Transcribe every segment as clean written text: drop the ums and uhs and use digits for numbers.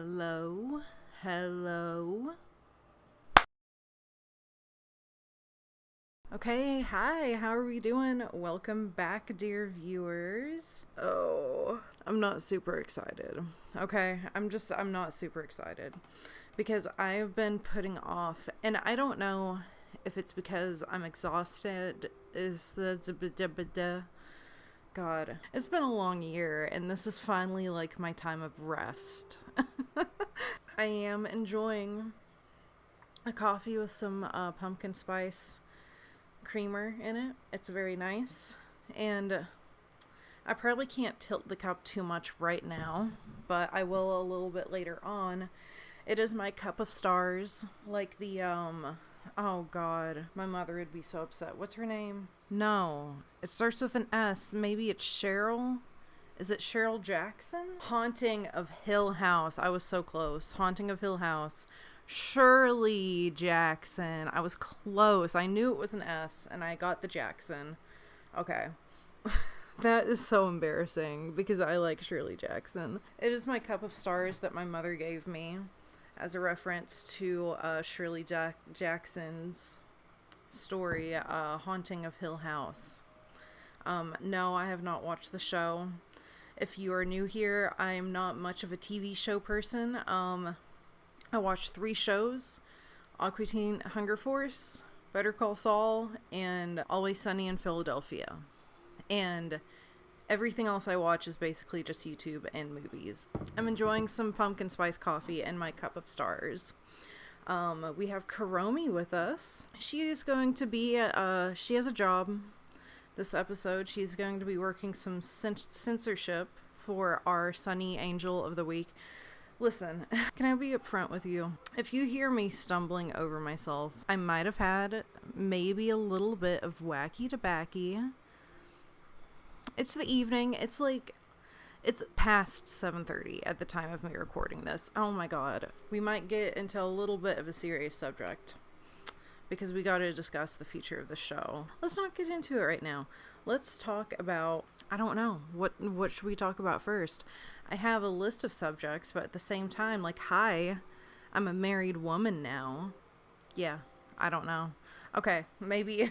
Hello, hello. Okay, hi, how are we doing? Welcome back, dear viewers. Oh, I'm not super excited. Okay, I'm not super excited because I've been putting off, and I don't know if it's because I'm exhausted. God, it's been a long year, and this is finally like my time of rest. I am enjoying a coffee with some pumpkin spice creamer in it. It's very nice, and I probably can't tilt the cup too much right now, but I will a little bit later on. It is my cup of stars, like the oh god, my mother would be so upset. What's her name? No, it starts with an S. Maybe it's Cheryl. Is it Cheryl Jackson? Haunting of Hill House. I was so close. Haunting of Hill House. Shirley Jackson. I was close. I knew it was an S, and I got the Jackson. Okay. That is so embarrassing because I like Shirley Jackson. It is my cup of stars that my mother gave me as a reference to Shirley Jackson's story, Haunting of Hill House. No, I have not watched the show. If you are new here, I am not much of a TV show person. I watched 3 shows: Aqua Teen Hunger Force, Better Call Saul, and Always Sunny in Philadelphia. And everything else I watch is basically just YouTube and movies. I'm enjoying some pumpkin spice coffee and my cup of stars. We have Karomi with us. She is going to be, she has a job this episode. She's going to be working some censorship for our Sonny Angel of the Week. Listen, can I be upfront with you? If you hear me stumbling over myself, I might have had maybe a little bit of wacky tobacco. It's the evening. It's past 7:30 at the time of me recording this. Oh my god. We might get into a little bit of a serious subject because we got to discuss the future of the show. Let's not get into it right now. Let's talk about, I don't know, what should we talk about first? I have a list of subjects, but at the same time, like, hi, I'm a married woman now. Yeah, I don't know. Okay, maybe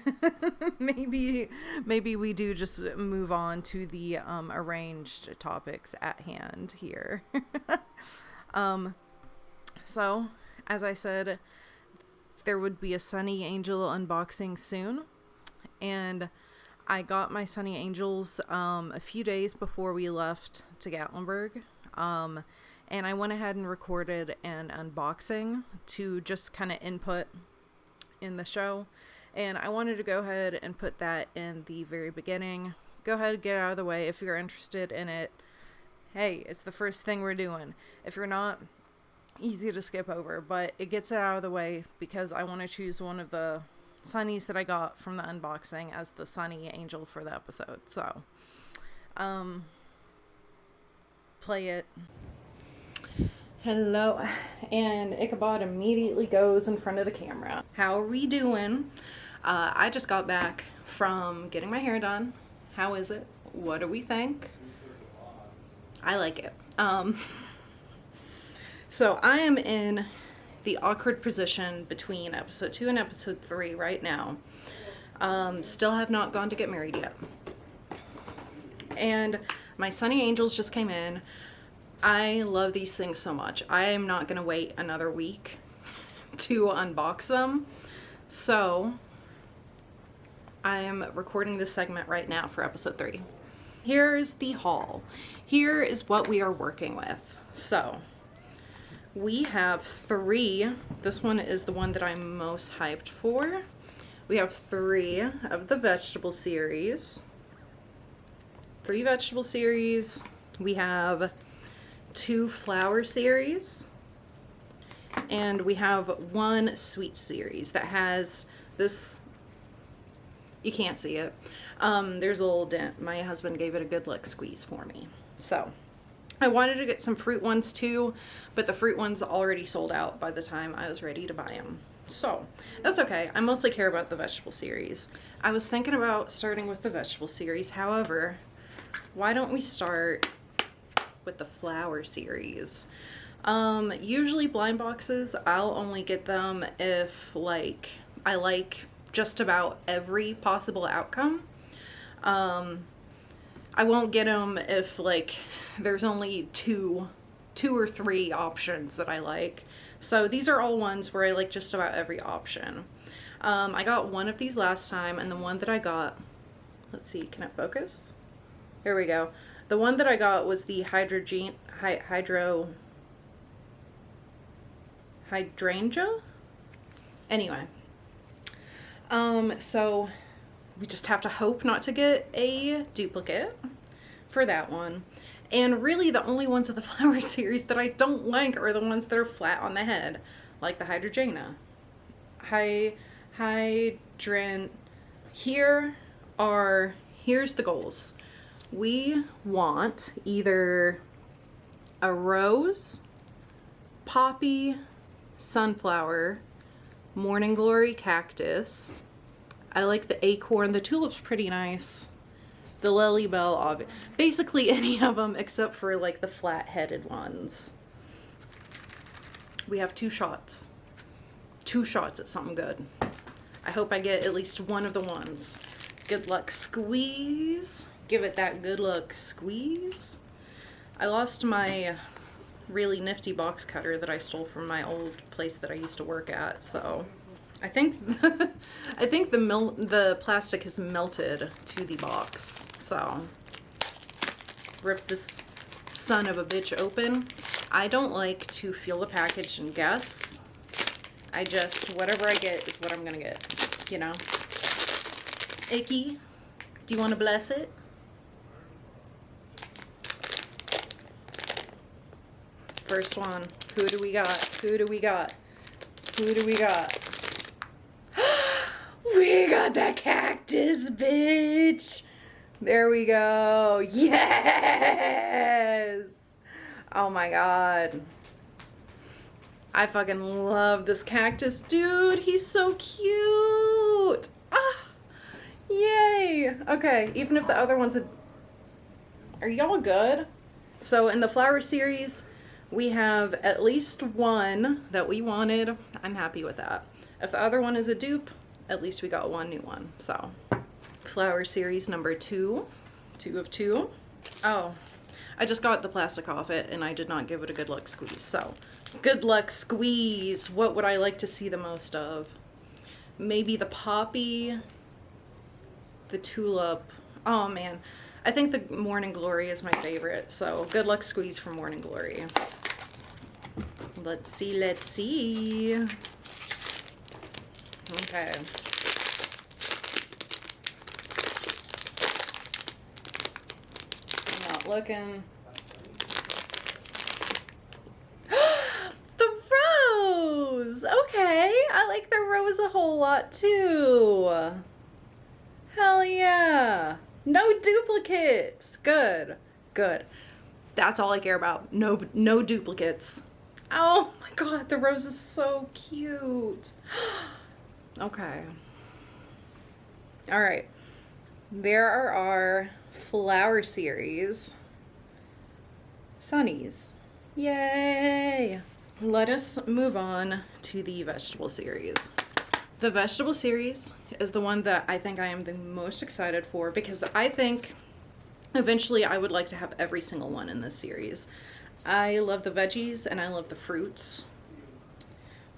maybe we do just move on to the arranged topics at hand here. So, as I said, there would be a Sonny Angel unboxing soon, and I got my Sonny Angels a few days before we left to Gatlinburg, and I went ahead and recorded an unboxing to just kind of input in the show, and I wanted to go ahead and put that in the very beginning. Go ahead and get out of the way if you're interested in it. Hey, it's the first thing we're doing. If you're not, easy to skip over, but it gets it out of the way because I want to choose one of the Sonnies that I got from the unboxing as the Sonny Angel for the episode. So, play it. Hello, and Ichabod immediately goes in front of the camera. How are we doing? I just got back from getting my hair done. How is it? What do we think? I like it. So I am in the awkward position between episode 2 and episode 3 right now. Still have not gone to get married yet. And my Sonny Angels just came in. I love these things so much. I am not going to wait another week to unbox them. So I am recording this segment right now for episode 3. Here's the haul. Here is what we are working with. So we have 3. This one is the one that I'm most hyped for. We have 3 of the vegetable series. 3 vegetable series. We have 2 flower series. And we have 1 sweet series that has this. You can't see it. There's a little dent. My husband gave it a good lick squeeze for me. So I wanted to get some fruit ones too, but the fruit ones already sold out by the time I was ready to buy them. So that's okay. I mostly care about the vegetable series. I was thinking about starting with the vegetable series. However, why don't we start with the flower series? Usually blind boxes, I'll only get them if, like, I like just about every possible outcome. I won't get them if, like, there's only two or three options that I like. So these are all ones where I like just about every option. I got one of these last time, and the one that I got, let's see, can it focus? There we go. The one that I got was the hydrangea? Anyway. So we just have to hope not to get a duplicate for that one. And really the only ones of the flower series that I don't like are the ones that are flat on the head, like the hydrangea. Here's the goals. We want either a rose, poppy, sunflower, morning glory cactus. I like the acorn. The tulip's pretty nice. The lily bell, basically any of them except for like the flat-headed ones. We have 2 shots. 2 shots at something good. I hope I get at least one of the ones. Good luck squeeze. Give it that good luck squeeze. I lost my really nifty box cutter that I stole from my old place that I used to work at, so I think the plastic has melted to the box. So rip this son of a bitch open. I don't like to feel the package and guess. I just, whatever I get is what I'm gonna get, you know? Icky, do you want to bless it? First one. Who do we got? Who do we got? Who do we got? We got that cactus, bitch! There we go. Yes! Oh my god. I fucking love this cactus, dude. He's so cute. Ah! Yay! Okay, even if the other one's a... Are y'all good? So in the flower series, we have at least one that we wanted. I'm happy with that. If the other one is a dupe, at least we got one new one. So, flower series number 2. 2 of 2. Oh, I just got the plastic off it and I did not give it a good luck squeeze. So, good luck squeeze. What would I like to see the most of? Maybe the poppy, the tulip. Oh man, I think the morning glory is my favorite. So, good luck squeeze for morning glory. Let's see, let's see. Okay. I'm not looking. The rose! Okay, I like the rose a whole lot too. Hell yeah. No duplicates. Good. Good. That's all I care about. No duplicates. Oh my god, the rose is so cute. Okay. Alright. There are our flower series. Sonnies. Yay! Let us move on to the vegetable series. The vegetable series is the one that I think I am the most excited for because I think eventually I would like to have every single one in this series. I love the veggies and I love the fruits.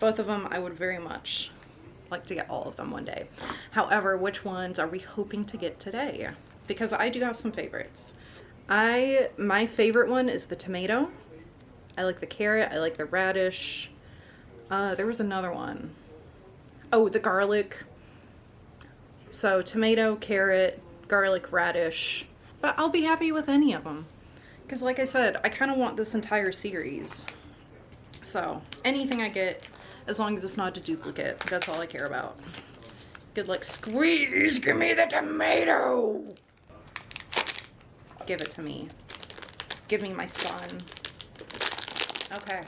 Both of them I would very much like to get all of them one day. However, which ones are we hoping to get today? Because I do have some favorites. My favorite one is the tomato. I like the carrot. I like the radish. There was another one. Oh, the garlic. So tomato, carrot, garlic, radish. But I'll be happy with any of them. Because like I said, I kind of want this entire series. So anything I get, as long as it's not a duplicate, that's all I care about. Good luck squeeze, give me the tomato! Give it to me. Give me my son. Okay.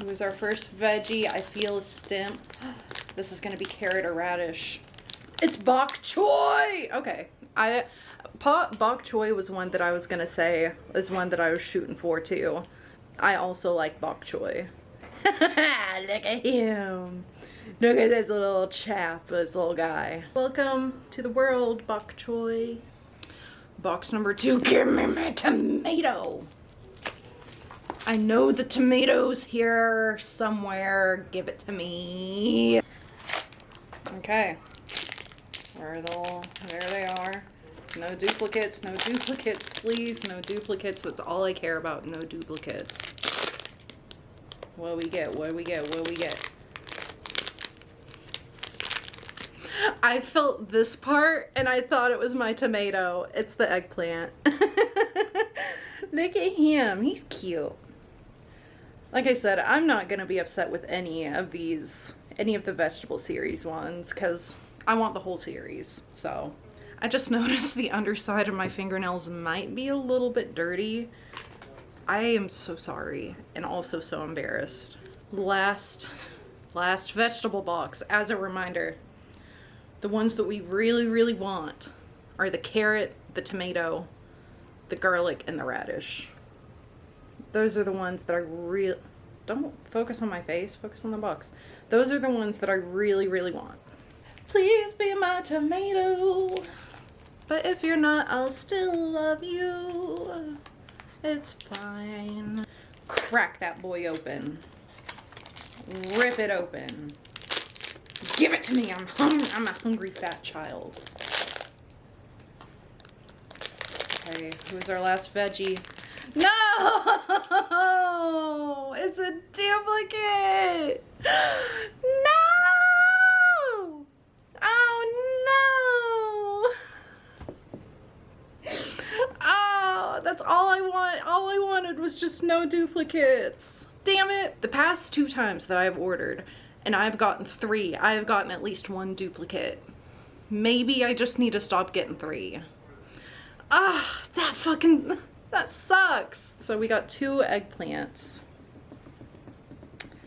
Who's our first veggie? I feel a stimp. This is gonna be carrot or radish. It's bok choy! Okay. Bok choy was one that I was gonna say is one that I was shooting for too. I also like bok choy. Look at him. Look at this little chap, this little guy. Welcome to the world, bok choy. Box number 2, give me my tomato. I know the tomatoes here somewhere. Give it to me. Okay. There they are. No duplicates, no duplicates, please. No duplicates. That's all I care about. No duplicates. What we get? What we get? What we get? I felt this part and I thought it was my tomato. It's the eggplant. Look at him. He's cute. Like I said, I'm not going to be upset with any of the vegetable series ones because I want the whole series. So I just noticed the underside of my fingernails might be a little bit dirty. I am so sorry and also so embarrassed. Last vegetable box, as a reminder. The ones that we really, really want are the carrot, the tomato, the garlic, and the radish. Those are the ones that I really... Don't focus on my face, focus on the box. Those are the ones that I really, really want. Please be my tomato. But if you're not, I'll still love you. It's fine. Crack that boy open. Rip it open. Give it to me. I'm a hungry fat child. Okay, who's our last veggie? No! It's a duplicate! No! Oh no! Oh, that's all I want. All I wanted was just no duplicates. Damn it. The past 2 times that I've ordered, and I've gotten 3, I have gotten at least 1 duplicate. Maybe I just need to stop getting 3. Ah, that sucks. So we got 2 eggplants.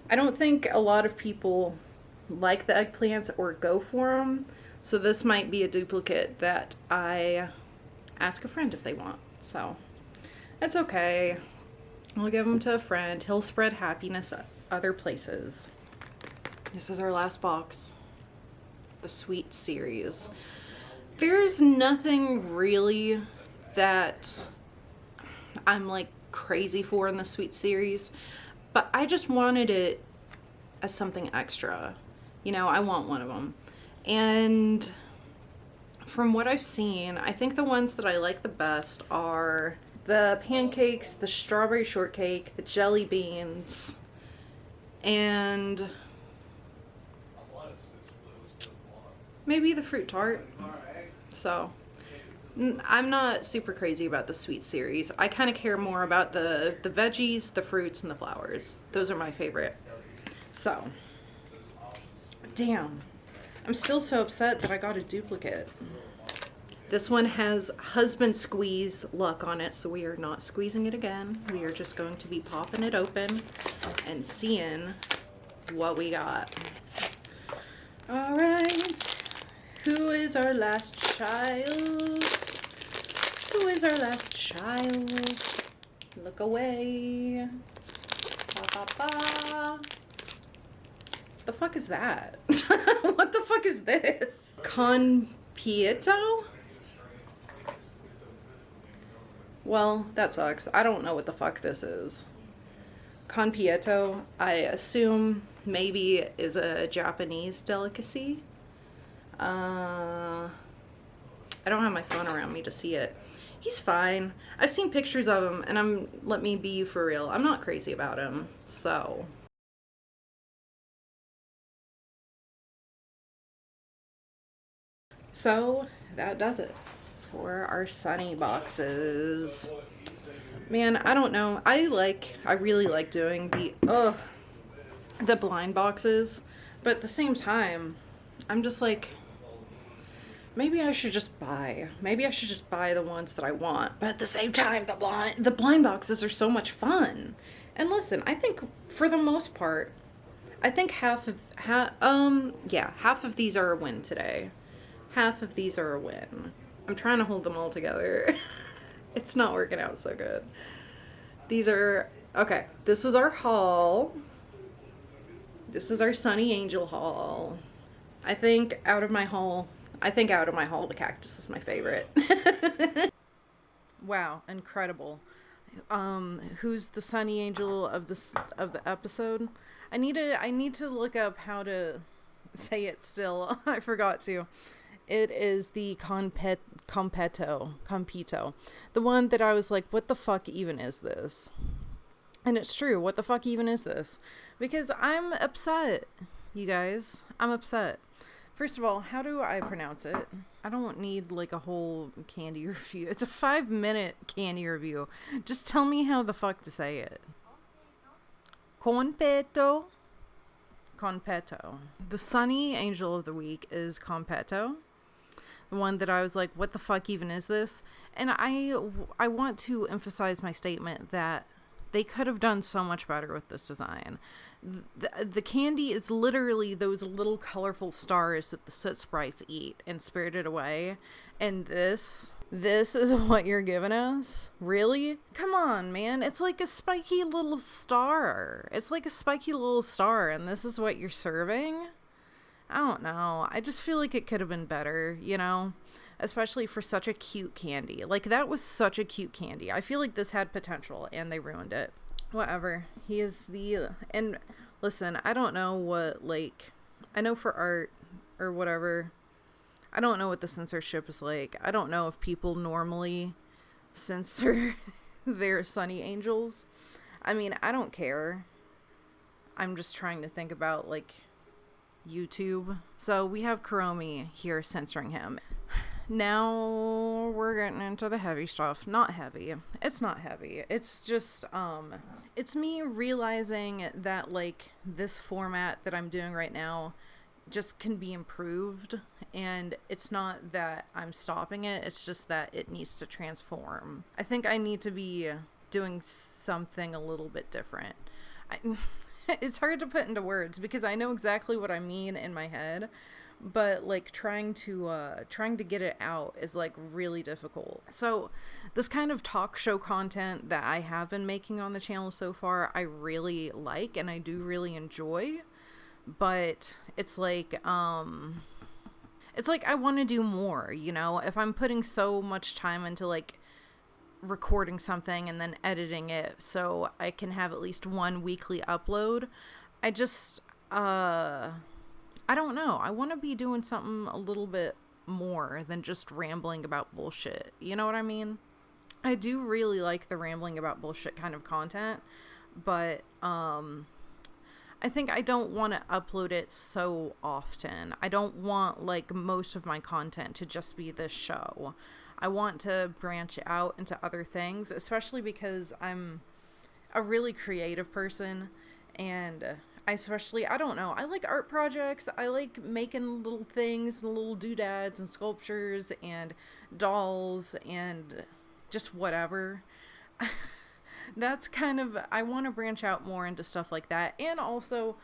I don't think a lot of people like the eggplants or go for them. So this might be a duplicate that I ask a friend if they want. So it's okay. I'll give them to a friend. He'll spread happiness other places. This is our last box. The sweet series. There's nothing really that I'm like crazy for in the sweet series, but I just wanted it as something extra. You know, I want one of them. And from what I've seen, I think the ones that I like the best are the pancakes, the strawberry shortcake, the jelly beans, and maybe the fruit tart. So I'm not super crazy about the sweet series. I kind of care more about the veggies, the fruits, and the flowers. Those are my favorite. So, damn. I'm still so upset that I got a duplicate. This one has husband squeeze luck on it, so we are not squeezing it again. We are just going to be popping it open and seeing what we got. All right. Who is our last child? Who is our last child? Look away. Ba, ba, ba. The fuck is that? What the fuck is this? Con Pieto? Well, that sucks. I don't know what the fuck this is. Con Pieto, I assume maybe is a Japanese delicacy. I don't have my phone around me to see it. He's fine. I've seen pictures of him, and let me be for real, I'm not crazy about him, so. So, that does it for our Sonny boxes. Man, I don't know. I really like doing the blind boxes, but at the same time, I'm just like, maybe I should just buy the ones that I want. But at the same time, the blind boxes are so much fun. And listen, I think for the most part, I think half of these are a win today. Half of these are a win. I'm trying to hold them all together. It's not working out so good. These are, okay, this is our haul. This is our Sonny Angel haul. I think out of my haul, the cactus is my favorite. Wow, incredible. Who's the Sonny Angel of the episode? I need to look up how to say it still. I forgot to. It is the Compito. The one that I was like, what the fuck even is this? And it's true, what the fuck even is this? Because I'm upset, you guys. I'm upset. First of all, how do I pronounce it? I don't need like a whole candy review. It's a 5-minute candy review. Just tell me how the fuck to say it. Competto. The Sonny Angel of the week is Competto. The one that I was like, what the fuck even is this? And I want to emphasize my statement that they could have done so much better with this design. The candy is literally those little colorful stars that the soot sprites eat in Spirited Away. And this is what you're giving us? Really? Come on, man. It's like a spiky little star. And this is what you're serving? I don't know. I just feel like it could have been better, you know? Especially for such a cute candy. Like, that was such a cute candy. I feel like this had potential, and they ruined it. Whatever. He is the... And, listen, I don't know what, like... I know for art, or whatever... I don't know what the censorship is like. I don't know if people normally censor their Sonny Angels. I mean, I don't care. I'm just trying to think about, like... YouTube. So we have Kuromi here censoring him. Now we're getting into the heavy stuff. Not heavy. It's not heavy. It's just, it's me realizing that, like, this format that I'm doing right now just can be improved. And it's not that I'm stopping it. It's just that it needs to transform. I think I need to be doing something a little bit different. It's hard to put into words because I know exactly what I mean in my head, but like trying to get it out is like really difficult. So this kind of talk show content that I have been making on the channel so far, I really like and I do really enjoy, but it's like I want to do more, you know? If I'm putting so much time into like recording something and then editing it so I can have at least one weekly upload, I just I don't know, I want to be doing something a little bit more than just rambling about bullshit, you know what I mean? I do really like the rambling about bullshit kind of content, but I think I don't want to upload it so often. I don't want like most of my content to just be this show. I want to branch out into other things, especially because I'm a really creative person, and I don't know, I like art projects. I like making little things and little doodads and sculptures and dolls and just whatever. That's kind of, I want to branch out more into stuff like that, and also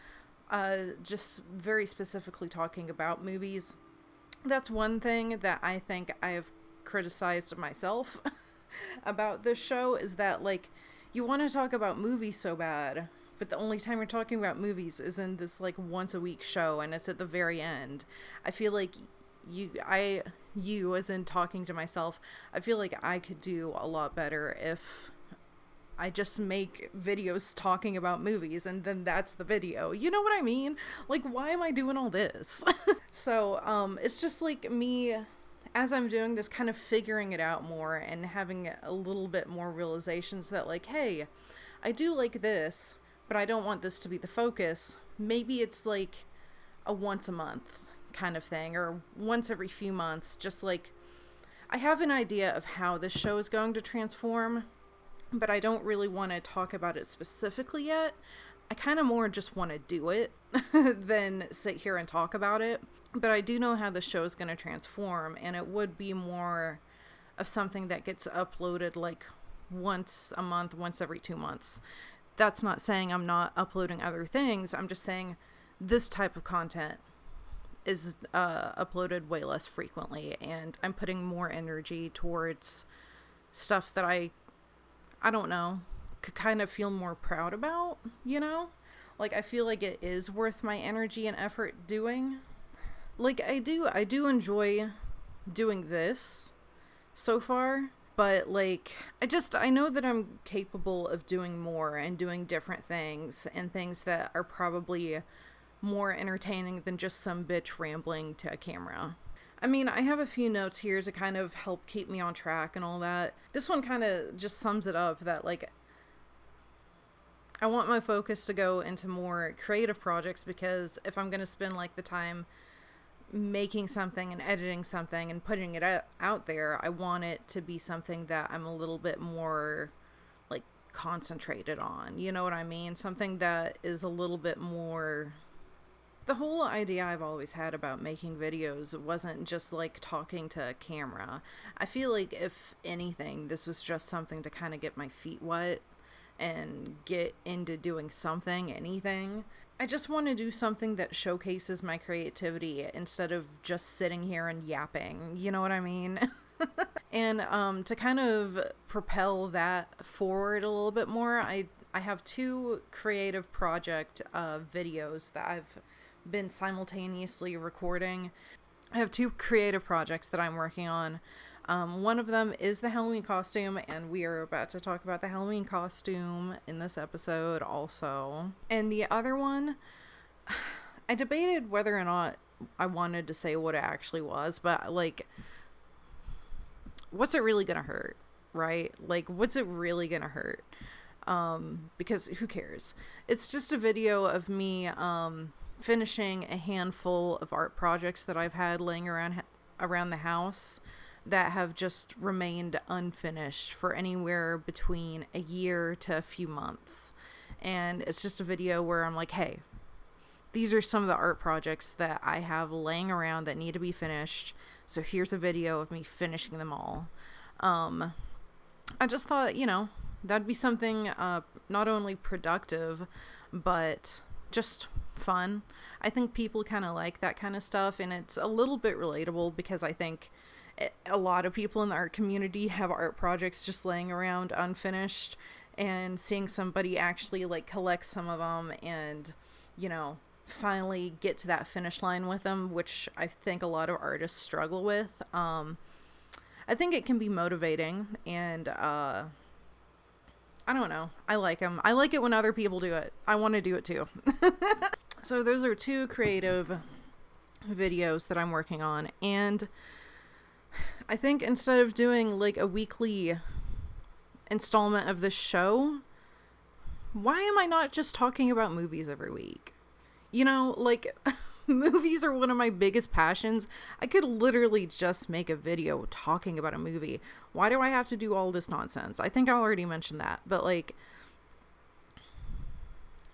just very specifically talking about movies. That's one thing that I think I have criticized myself about this show, is that like you want to talk about movies so bad, but the only time you're talking about movies is in this like once a week show, and it's at the very end. I feel like you as in talking to myself, I feel like I could do a lot better if I just make videos talking about movies and then that's the video. You know what I mean? Like, why am I doing all this? So it's just like me, as I'm doing this, kind of figuring it out more and having a little bit more realizations that like, hey, I do like this, but I don't want this to be the focus. Maybe it's like a once a month kind of thing, or once every few months. Just like, I have an idea of how this show is going to transform, but I don't really want to talk about it specifically yet. I kind of more just want to do it than sit here and talk about it. But I do know how the show is going to transform, and it would be more of something that gets uploaded like once a month, once every 2 months. That's not saying I'm not uploading other things. I'm just saying this type of content is uploaded way less frequently, and I'm putting more energy towards stuff that I don't know, could kind of feel more proud about, you know? Like, I feel like it is worth my energy and effort doing. Like, I do enjoy doing this so far, but like, I know that I'm capable of doing more and doing different things, and things that are probably more entertaining than just some bitch rambling to a camera. I mean, I have a few notes here to kind of help keep me on track and all that. This one kind of just sums it up, that like, I want my focus to go into more creative projects, because if I'm going to spend like the time making something and editing something and putting it out there, I want it to be something that I'm a little bit more like concentrated on, you know what I mean? Something that is a little bit more... The whole idea I've always had about making videos wasn't just like talking to a camera. I feel like if anything, this was just something to kind of get my feet wet and get into doing something, anything. I just want to do something that showcases my creativity instead of just sitting here and yapping, you know what I mean? And to kind of propel that forward a little bit more, I have 2 creative project videos that I've been simultaneously recording. I have 2 creative projects that I'm working on. One of them is the Halloween costume, and we are about to talk about the Halloween costume in this episode also. And the other one, I debated whether or not I wanted to say what it actually was, but like, what's it really gonna hurt, right? Like, what's it really gonna hurt? Because who cares? It's just a video of me, finishing a handful of art projects that I've had laying around the house that have just remained unfinished for anywhere between a year to a few months. And it's just a video where I'm like, hey, these are some of the art projects that I have laying around that need to be finished. So here's a video of me finishing them all. I just thought, you know, that'd be something not only productive, but just fun. I think people kind of like that kind of stuff, and it's a little bit relatable, because I think a lot of people in the art community have art projects just laying around unfinished, and seeing somebody actually like collect some of them and, you know, finally get to that finish line with them, which I think a lot of artists struggle with. I think it can be motivating, and I don't know. I like them. I like it when other people do it. I want to do it too. So those are 2 creative videos that I'm working on, and I think instead of doing like a weekly installment of this show, why am I not just talking about movies every week? You know, like, movies are one of my biggest passions. I could literally just make a video talking about a movie. Why do I have to do all this nonsense? I think I already mentioned that, but like,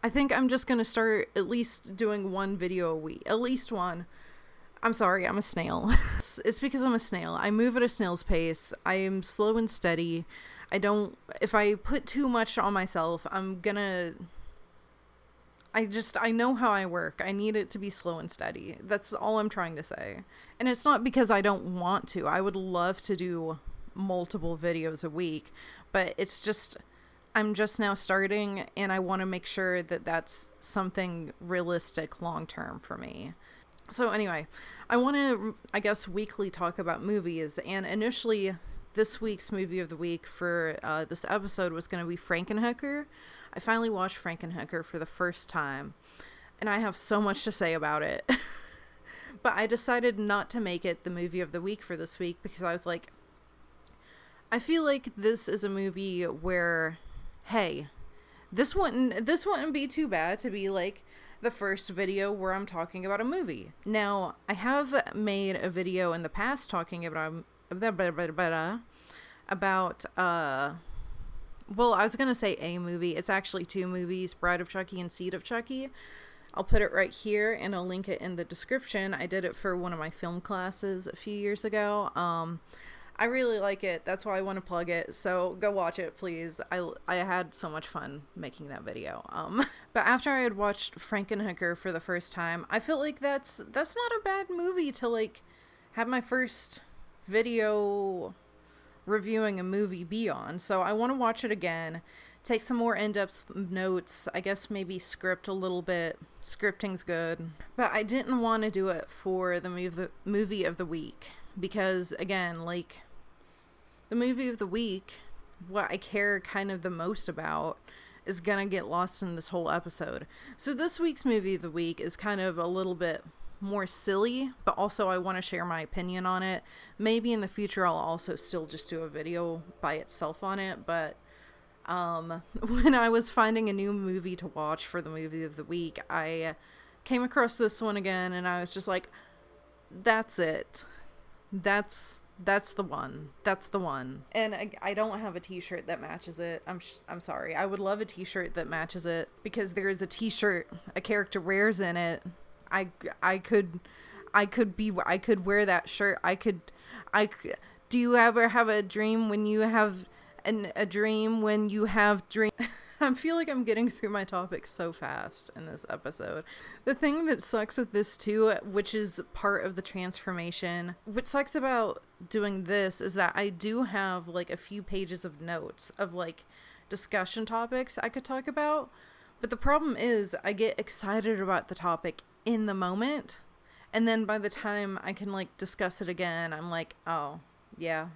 I think I'm just gonna start at least doing 1 video a week. At least 1. I'm sorry, I'm a snail. It's because I'm a snail. I move at a snail's pace. I am slow and steady. If I put too much on myself, I know how I work. I need it to be slow and steady. That's all I'm trying to say. And it's not because I don't want to. I would love to do multiple videos a week, but it's just, I'm just now starting, and I want to make sure that that's something realistic long term for me. So anyway, I want to, I guess, weekly talk about movies, and initially this week's movie of the week for this episode was going to be Frankenhooker. I finally watched Frankenhooker for the first time, and I have so much to say about it. But I decided not to make it the movie of the week for this week, because I was like, I feel like this is a movie where, hey, this wouldn't be too bad to be like the first video where I'm talking about a movie. Now, I have made a video in the past talking about well, I was going to say a movie. It's actually 2 movies, Bride of Chucky and Seed of Chucky. I'll put it right here, and I'll link it in the description. I did it for one of my film classes a few years ago. I really like it. That's why I want to plug it. So go watch it, please. I had so much fun making that video. But after I had watched Frankenhooker for the first time, I feel like that's not a bad movie to like have my first video reviewing a movie be on. So I want to watch it again, take some more in-depth notes, I guess maybe script a little bit. Scripting's good. But I didn't want to do it for the movie of the week because, again, like, the movie of the week, what I care kind of the most about, is gonna get lost in this whole episode. So this week's movie of the week is kind of a little bit more silly, but also I want to share my opinion on it. Maybe in the future I'll also still just do a video by itself on it, but when I was finding a new movie to watch for the movie of the week, I came across this one again, and I was just like, that's it. That's the one. That's the one. And I don't have a t-shirt that matches it. I'm sorry. I would love a t-shirt that matches it, because there is a t-shirt a character wears in it. I could wear that shirt. Do you ever have a dream when you have a dream when you have dream? I feel like I'm getting through my topics so fast in this episode. The thing that sucks with this too, which is part of the transformation, what sucks about doing this is that I do have like a few pages of notes of like discussion topics I could talk about. But the problem is I get excited about the topic in the moment, and then by the time I can like discuss it again, I'm like, oh yeah.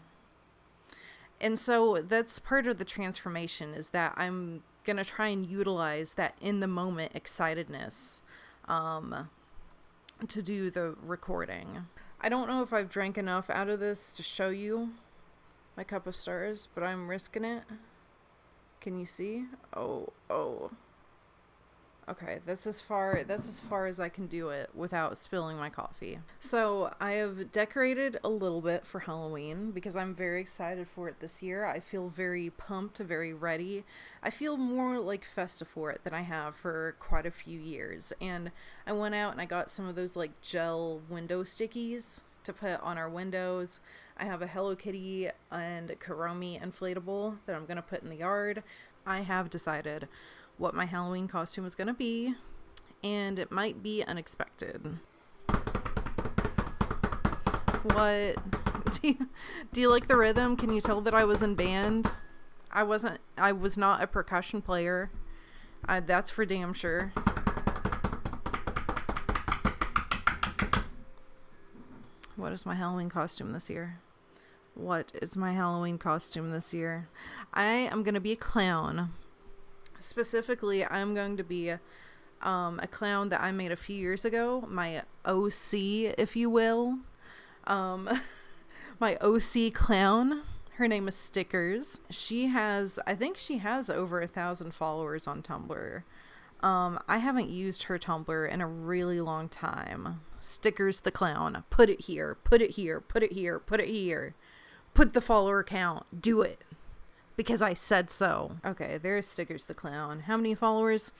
And so that's part of the transformation, is that I'm gonna try and utilize that in the moment excitedness to do the recording. I don't know if I've drank enough out of this to show you my cup of stars, but I'm risking it. Can you see? Oh. Okay, that's as far as I can do it without spilling my coffee. So I have decorated a little bit for Halloween because I'm very excited for it this year. I feel very pumped, very ready. I feel more like festive for it than I have for quite a few years. And I went out and I got some of those like gel window stickies to put on our windows. I have a Hello Kitty and Kuromi inflatable that I'm gonna put in the yard. I have decided what my Halloween costume is going to be, and it might be unexpected. What? Do you like the rhythm? Can you tell that I was in band? I was not a percussion player. That's for damn sure. What is my Halloween costume this year? What is my Halloween costume this year? I am going to be a clown. Specifically, I'm going to be a clown that I made a few years ago. My OC, if you will. My OC clown. Her name is Stickers. I think she has over 1,000 followers on Tumblr. I haven't used her Tumblr in a really long time. Stickers the clown. Put it here. Put it here. Put it here. Put it here. Put the follower count. Do it. Because I said so. Okay, there's Stickers the clown. How many followers?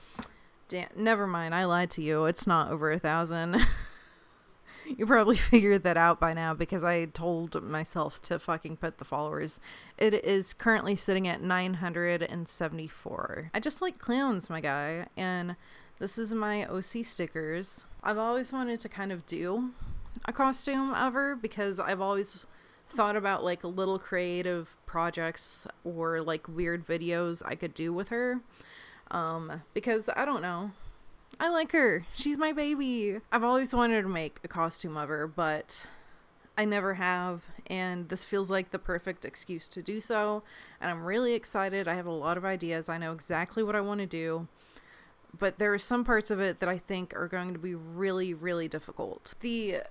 Damn, never mind. I lied to you. It's not over 1,000. You probably figured that out by now because I told myself to fucking put the followers. It is currently sitting at 974. I just like clowns, my guy. And this is my OC Stickers. I've always wanted to kind of do a costume of her because I've always thought about like little creative projects or like weird videos I could do with her, because I don't know, I like her. She's my baby. I've always wanted to make a costume of her, but I never have, and this feels like the perfect excuse to do so, and I'm really excited. I have a lot of ideas. I know exactly what I want to do, but there are some parts of it that I think are going to be really, really difficult. The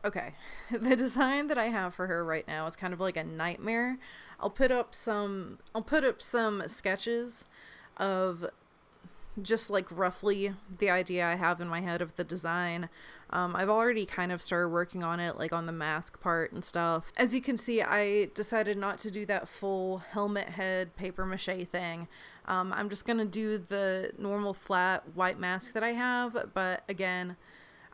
design that I have for her right now is kind of like a nightmare. I'll put up some sketches of just like roughly the idea I have in my head of the design. I've already kind of started working on it, like on the mask part and stuff. As you can see, I decided not to do that full helmet head paper mache thing. I'm just gonna do the normal flat white mask that I have, but again,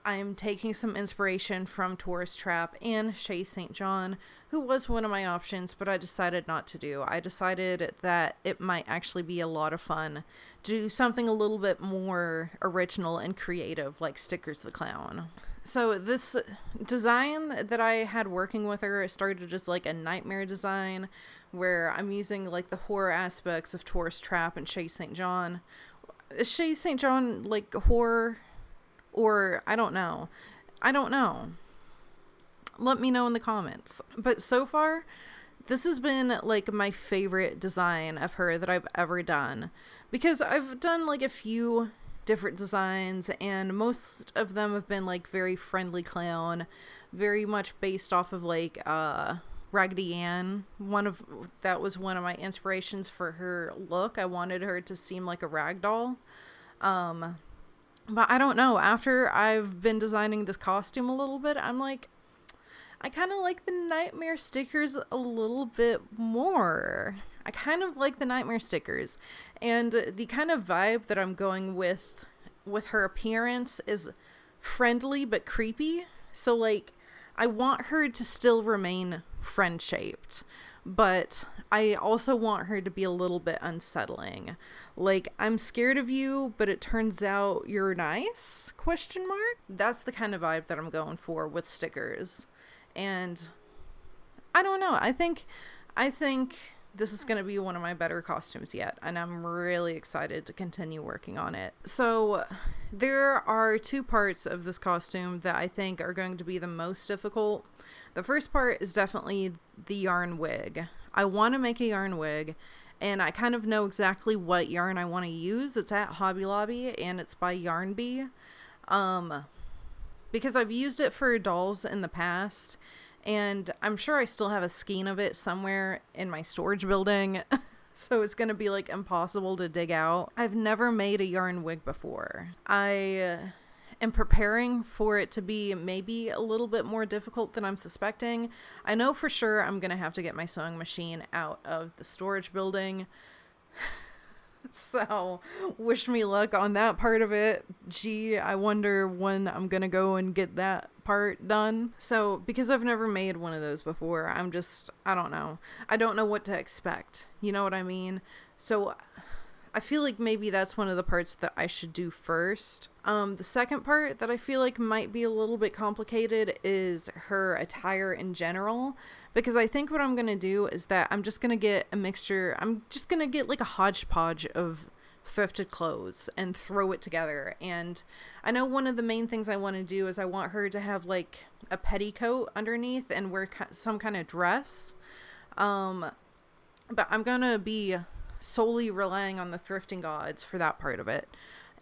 I'm taking some inspiration from Tourist Trap and Chez St. John, who was one of my options, but I decided not to do. I decided that it might actually be a lot of fun to do something a little bit more original and creative, like Stickers the Clown. So this design that I had working with her started as like a nightmare design where I'm using like the horror aspects of Tourist Trap and Chez St. John. Is Chez St. John like horror? Or I don't know. Let me know in the comments. But so far, this has been like my favorite design of her that I've ever done. Because I've done like a few different designs, and most of them have been like very friendly clown, very much based off of like Raggedy Ann. That was one of my inspirations for her look. I wanted her to seem like a rag doll. But I don't know, after I've been designing this costume a little bit, I'm like, I kind of like the nightmare stickers a little bit more. I kind of like the nightmare stickers, and the kind of vibe that I'm going with her appearance is friendly but creepy. So like, I want her to still remain friend-shaped, but I also want her to be a little bit unsettling. Like, I'm scared of you, but it turns out you're nice? ? That's the kind of vibe that I'm going for with stickers. And I don't know. I think this is going to be one of my better costumes yet, and I'm really excited to continue working on it. So there are two parts of this costume that I think are going to be the most difficult. The first part is definitely the yarn wig. I want to make a yarn wig, and I kind of know exactly what yarn I want to use. It's at Hobby Lobby, and it's by Yarn Bee. Because I've used it for dolls in the past, and I'm sure I still have a skein of it somewhere in my storage building, so it's gonna be like impossible to dig out. I've never made a yarn wig before. I am preparing for it to be maybe a little bit more difficult than I'm suspecting. I know for sure I'm gonna have to get my sewing machine out of the storage building. So, wish me luck on that part of it. Gee, I wonder when I'm gonna go and get that part done. So, because I've never made one of those before, I don't know. I don't know what to expect. You know what I mean? So, I feel like maybe that's one of the parts that I should do first. The second part that I feel like might be a little bit complicated is her attire in general. Because I think what I'm going to do is that I'm just going to get a mixture. I'm just going to get like a hodgepodge of thrifted clothes and throw it together. And I know one of the main things I want to do is I want her to have like a petticoat underneath and wear some kind of dress. But I'm going to be solely relying on the thrifting gods for that part of it.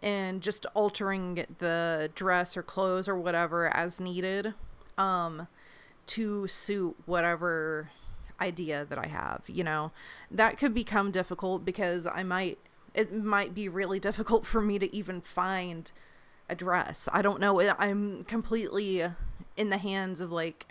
And just altering the dress or clothes or whatever as needed. To suit whatever idea that I have, you know. That could become difficult because it might be really difficult for me to even find a dress. I don't know. I'm completely in the hands of like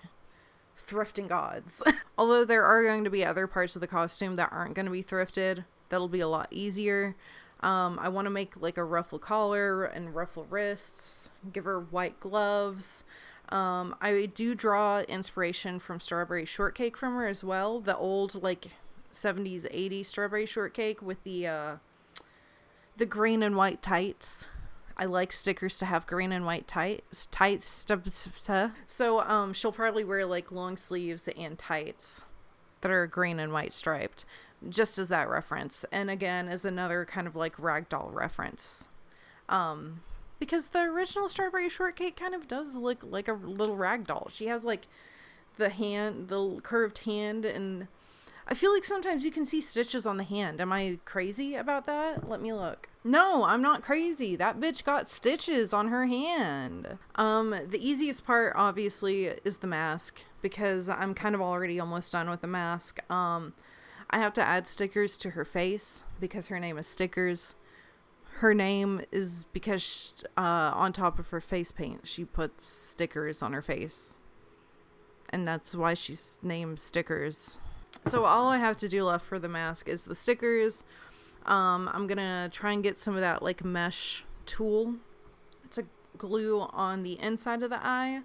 thrifting gods. Although there are going to be other parts of the costume that aren't going to be thrifted. That'll be a lot easier. I want to make like a ruffle collar and ruffle wrists, give her white gloves. I do draw inspiration from Strawberry Shortcake from her as well. The old like 70s, 80s Strawberry Shortcake with the green and white tights. I like stickers to have green and white tights. So, she'll probably wear like long sleeves and tights that are green and white striped, just as that reference. And again, as another kind of like ragdoll reference. Because the original Strawberry Shortcake kind of does look like a little rag doll. She has like the curved hand, and I feel like sometimes you can see stitches on the hand. Am I crazy about that? Let me look. No, I'm not crazy. That bitch got stitches on her hand. The easiest part obviously is the mask, because I'm kind of already almost done with the mask. I have to add stickers to her face because her name is Stickers. Her name is because on top of her face paint, she puts stickers on her face. And that's why she's named Stickers. So all I have to do left for the mask is the stickers. I'm going to try and get some of that like mesh tulle to glue on the inside of the eye,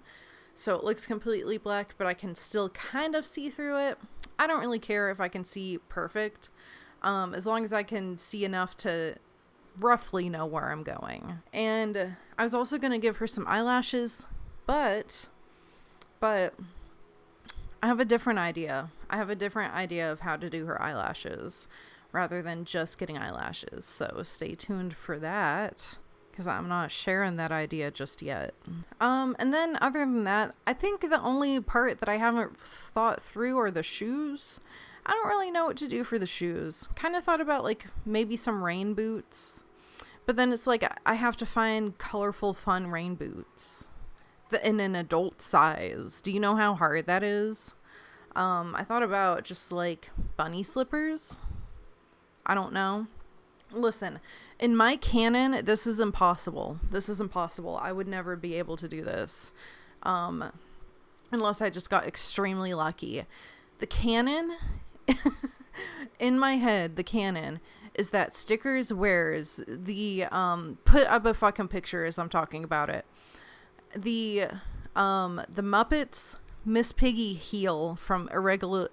so it looks completely black, but I can still kind of see through it. I don't really care if I can see perfect, as long as I can see enough to roughly know where I'm going. And I was also going to give her some eyelashes, but I have a different idea. I have a different idea of how to do her eyelashes rather than just getting eyelashes. So stay tuned for that, because I'm not sharing that idea just yet. And then other than that, I think the only part that I haven't thought through are the shoes. I don't really know what to do for the shoes. Kind of thought about like maybe some rain boots, but then it's like I have to find colorful, fun rain boots in an adult size. Do you know how hard that is? I thought about just like bunny slippers. I don't know. Listen, in my canon, this is impossible. This is impossible. I would never be able to do this. Unless I just got extremely lucky. The canon, in my head, the canon is that Stickers wears the, put up a fucking picture as I'm talking about it. The Muppets Miss Piggy heel from Irregular,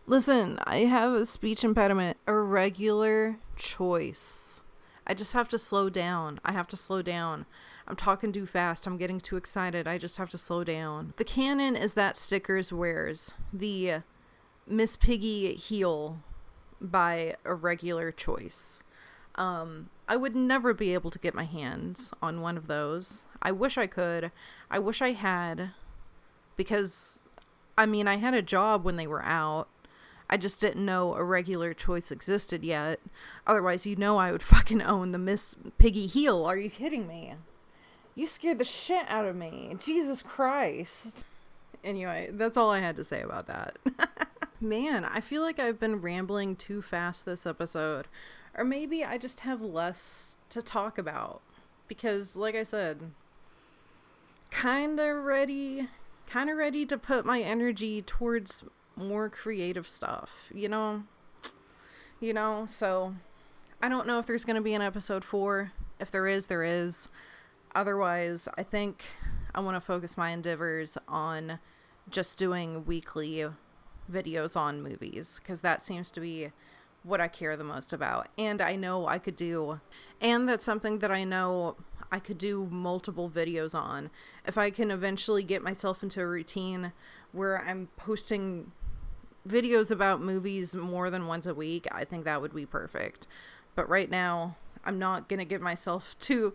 listen, I have a speech impediment. Irregular Choice. I just have to slow down. I have to slow down. I'm talking too fast. I'm getting too excited. I just have to slow down. The canon is that Stickers wears the Miss Piggy heel by Irregular Choice. I would never be able to get my hands on one of those. I wish I could. I wish I had, because, I mean, I had a job when they were out. I just didn't know Irregular Choice existed yet. Otherwise, you know I would fucking own the Miss Piggy heel. Are you kidding me? You scared the shit out of me. Jesus Christ. Anyway, that's all I had to say about that. Man, I feel like I've been rambling too fast this episode. Or maybe I just have less to talk about. Because, like I said, kind of ready to put my energy towards more creative stuff, you know, so I don't know if there's going to be an episode 4. If there is, there is. Otherwise, I think I want to focus my endeavors on just doing weekly videos on movies, because that seems to be what I care the most about. And I know I could do, and that's something that I know I could do multiple videos on. If I can eventually get myself into a routine where I'm posting videos about movies more than once a week, I think that would be perfect. But right now, I'm not going to give myself too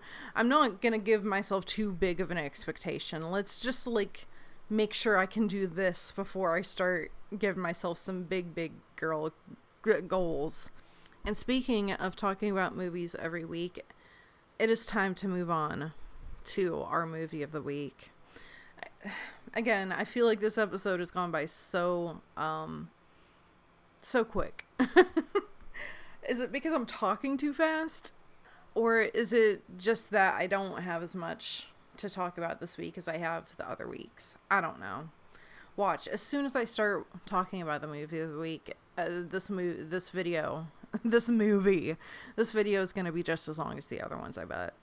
big of an expectation. Let's just like make sure I can do this before I start giving myself some big girl goals. And speaking of talking about movies every week, it is time to move on to our movie of the week. Again, I feel like this episode has gone by so quick. Is it because I'm talking too fast? Or is it just that I don't have as much to talk about this week as I have the other weeks? I don't know. Watch, as soon as I start talking about the movie of the week, this video is going to be just as long as the other ones, I bet.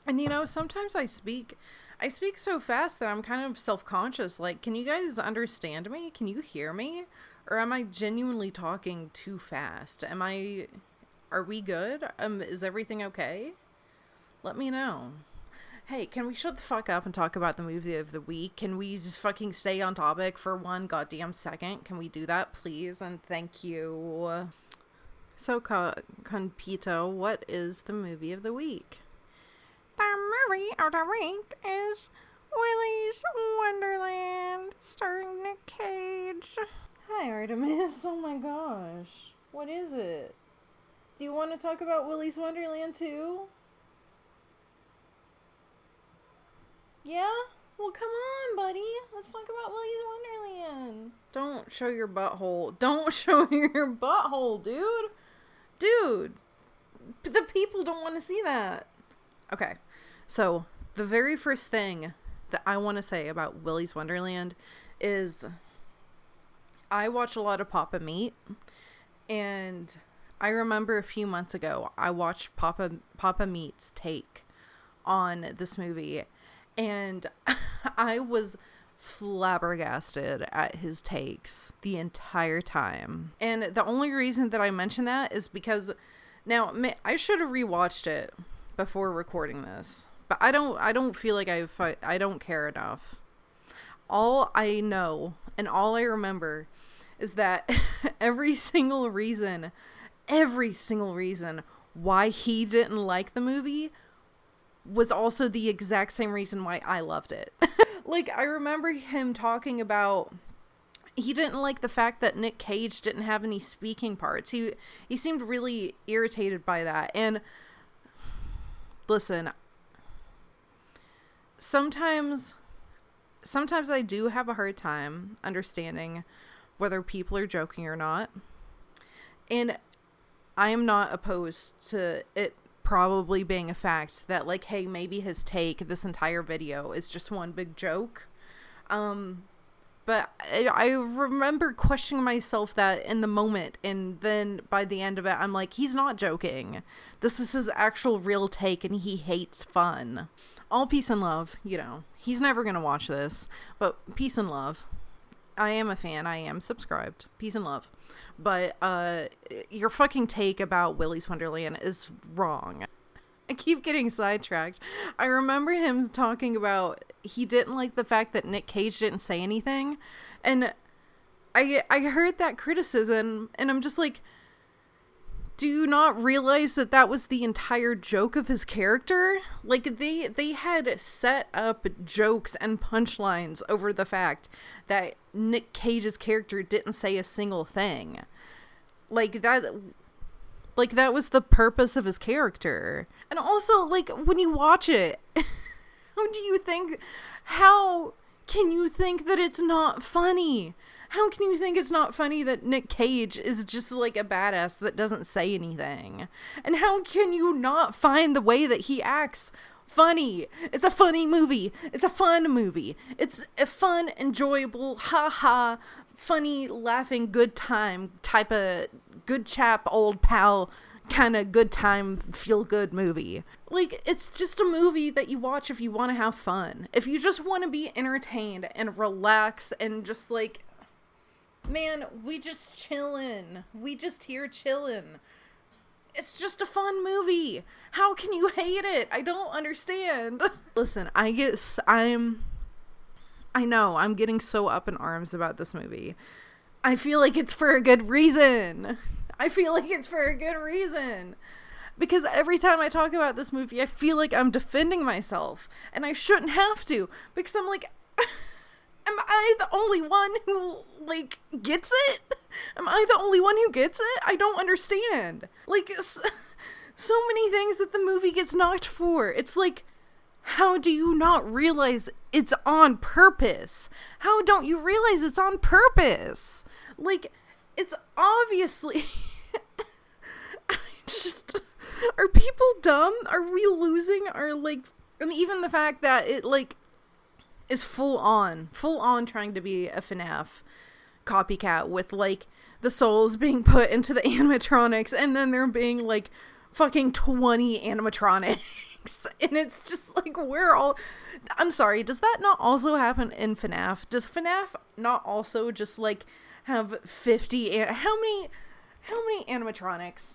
And you know, sometimes I speak so fast that I'm kind of self-conscious. Like, can you guys understand me? Can you hear me? Or am I genuinely talking too fast? Are we good? Is everything okay? Let me know. Hey, can we shut the fuck up and talk about the movie of the week? Can we just fucking stay on topic for one goddamn second? Can we do that, please? And thank you. So, Compito, what is the movie of the week? The movie of the week is Willy's Wonderland, starring Nic Cage. Hi, Artemis. Oh my gosh. What is it? Do you want to talk about Willy's Wonderland too? Yeah? Well, come on, buddy. Let's talk about Willy's Wonderland. Don't show your butthole. Don't show your butthole, dude. Dude. The people don't want to see that. Okay. So, the very first thing that I want to say about Willy's Wonderland is I watch a lot of Papa Meat, and I remember a few months ago I watched Papa Meat's take on this movie, and I was flabbergasted at his takes the entire time. And the only reason that I mention that is because now I should have rewatched it before recording this, but I don't feel like I don't care enough. All I know and all I remember is that every single reason why he didn't like the movie was also the exact same reason why I loved it. Like, I remember him talking about he didn't like the fact that Nic Cage didn't have any speaking parts. He seemed really irritated by that. And listen, sometimes I do have a hard time understanding whether people are joking or not. And I am not opposed to it probably being a fact that, like, hey, maybe his take, this entire video, is just one big joke. But I remember questioning myself that in the moment, and then by the end of it, I'm like, he's not joking. This is his actual real take, and he hates fun. All peace and love, you know. He's never gonna watch this, but peace and love. I am a fan. I am subscribed. Peace and love. But your fucking take about Willy's Wonderland is wrong. I keep getting sidetracked. I remember him talking about he didn't like the fact that Nic Cage didn't say anything. And I heard that criticism, and I'm just like, do you not realize that that was the entire joke of his character? Like, they had set up jokes and punchlines over the fact that Nic Cage's character didn't say a single thing. Like, that was the purpose of his character. And also, like, when you watch it, how can you think that it's not funny? How can you think it's not funny that Nic Cage is just like a badass that doesn't say anything? And how can you not find the way that he acts funny? It's a funny movie. It's a fun movie. It's a fun, enjoyable, ha-ha, funny, laughing, good time type of good chap, old pal kind of good time, feel good movie. Like, it's just a movie that you watch if you want to have fun. If you just want to be entertained and relax and just like, man, we just chillin'. We just here chillin'. It's just a fun movie. How can you hate it? I don't understand. Listen, I know I'm getting so up in arms about this movie. I feel like it's for a good reason. Because every time I talk about this movie, I feel like I'm defending myself. And I shouldn't have to. Because I'm like, am I the only one who, like, gets it? Am I the only one who gets it? I don't understand. Like, so many things that the movie gets knocked for. It's like, how do you not realize it's on purpose? How don't you realize it's on purpose? Like, it's obviously... Are people dumb? Are we losing our, like... And even the fact that it, like, is full on trying to be a FNAF copycat with, like, the souls being put into the animatronics and then there being, like, fucking 20 animatronics. And it's just like, I'm sorry, does that not also happen in FNAF? Does FNAF not also just, like, have 50 how many animatronics?